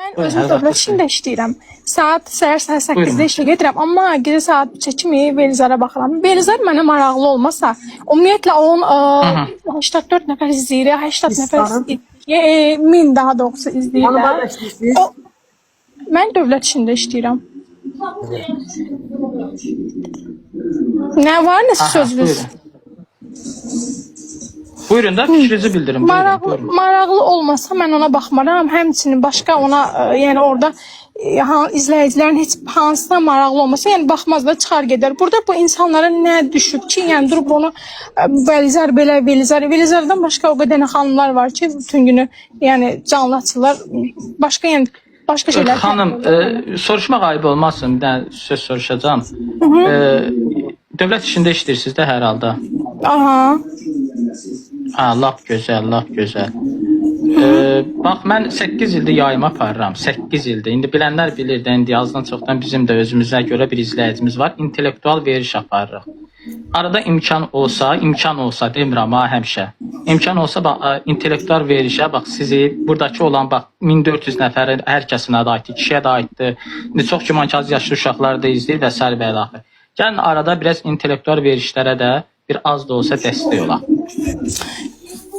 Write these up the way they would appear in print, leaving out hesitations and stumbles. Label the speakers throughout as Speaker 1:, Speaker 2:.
Speaker 1: Mən özüm dövlət işində işləyirəm. Səhər 8-də işə gedirəm, amma gecə saat 3-ə kimi Velizara baxıram. Velizar mənə maraqlı olmasa, ümumiyyətlə onun 84 nəfər izləyir, 80 nəfər izləyir, 1000 daha doğrusu izləyirlər. Mən dövlət işində işləyirəm. Nə var, nə sözünüz?
Speaker 2: Buyurun da fikrinizi bildirin.
Speaker 1: Maraqlı olmasa mən ona baxmaram. Həmçinin başqa ona, yəni orada izləyicilərin heç hansına maraqlı olmasa, yəni baxmazlar, çıxar gedər. Burada bu insanlara nə düşüb ki, yəni durub onu Velizar belə, Velizardan başqa o qədər xanımlar var ki, bütün günü yəni canlı açırlar. Başqa yəni başqa şeylər.
Speaker 2: Xanım, soruşmaq ayıb olmasın, bir dənə söz soruşacağım. Dövlət işində işləyirsiniz də hər halda.
Speaker 1: Aha.
Speaker 2: Lap gözəl, lap gözəl. Bax, mən 8 ildir yayım aparıram, 8 ildir. İndi bilənlər bilir də, indi azdan çoxdan bizim də özümüzə görə bir izləyicimiz var. İntellektual veriş aparırıq. Arada imkan olsa demirəm ha, həmişə. İmkan olsa, bax, intellektual verişə, bax, sizi, buradakı olan, bax, 1400 nəfərin hər kəsinə də aiddir, kişiyə də aiddir. İndi çox gümankaz yaşlı uşaqlar da izləyir və s. və ilaxır. Gəlin, arada biraz intellektual verişlərə də bir az da olsa dəstək ola.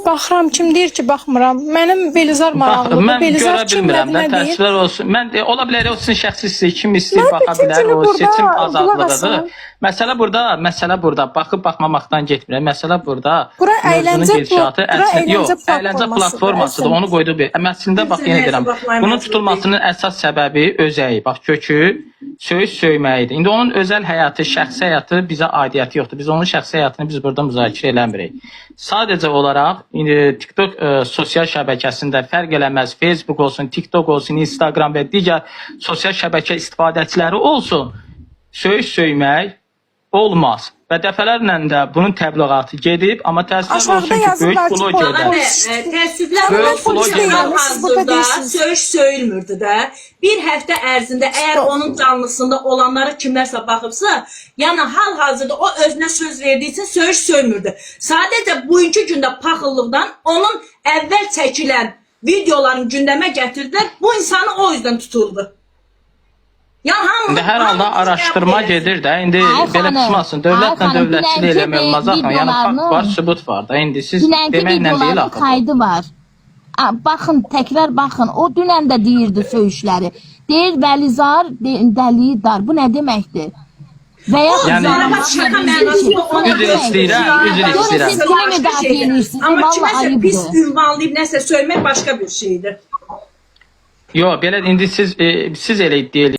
Speaker 1: Baxıram, kim deyir ki, baxmıram. Mənim Velizar maraqlıdır.
Speaker 2: Mən görə bilmirəm də, təəssüflər olsun. Ola bilər, o sizin şəxsi istəyir, kim istəyir, baxa bilər, o seçim azadlığıdır. Məsələ burada, baxıb baxmamaqdan getmirəm. Məsələ burada, mövzunun gedişatı, əyləncə platformasıdır, onu qoyduq bir. Əslində, bax, yenə deyirəm, bunun tutulmasının əsas səbəbi özəyi, bax, kökü söyməkdir. İndi onun özəl həyatı, şəxsi həyatı bizə aidiyyəti yoxdur. Biz onun şəxsi həyatını biz burada müzakirə eləmirik. Sadəcə olaraq, TikTok sosial şəbəkəsində fərq eləməz, Facebook olsun, TikTok olsun, Instagram və digər sosial şəbəkə istifadəçiləri olsun, söymək olmaz. Və dəfələrlə də bunun təbliğatı gedib, amma təəssüflər olsun ki, böyük blogerlər.
Speaker 3: Təəssüflər olsun ki, hal-hazırda söyüş söyülmürdü də. Bir həftə ərzində əgər onun canlısında olanları kimlərsə baxıbsa, yəni hal-hazırda o özünə söz verdiyi üçün söyüş söymürdü. Sadəcə bugünkü gündə paxıllıqdan onun əvvəl çəkilən videoların gündəmə gətirdilər, bu insanı o yüzdən tutuldu.
Speaker 2: İndi hər halda araşdırma gedir də, indi belə tutmasın, dövlətlə dövlətçilik eləmək olmaz axı, yəni fakt var, sübut var da, indi siz deməklə deyil axı.
Speaker 4: Kaydı var. Baxın, təkrar baxın, o dünən də deyirdi söyüşləri. Deyir, Velizar dəliyi dar, bu nə deməkdir? Və ya
Speaker 2: üzr istəyirəm.
Speaker 3: Amma kiməsə pis ünvanlayıb nəsə söymək başqa bir şeydir.
Speaker 2: Yox, belə indi siz elə iddia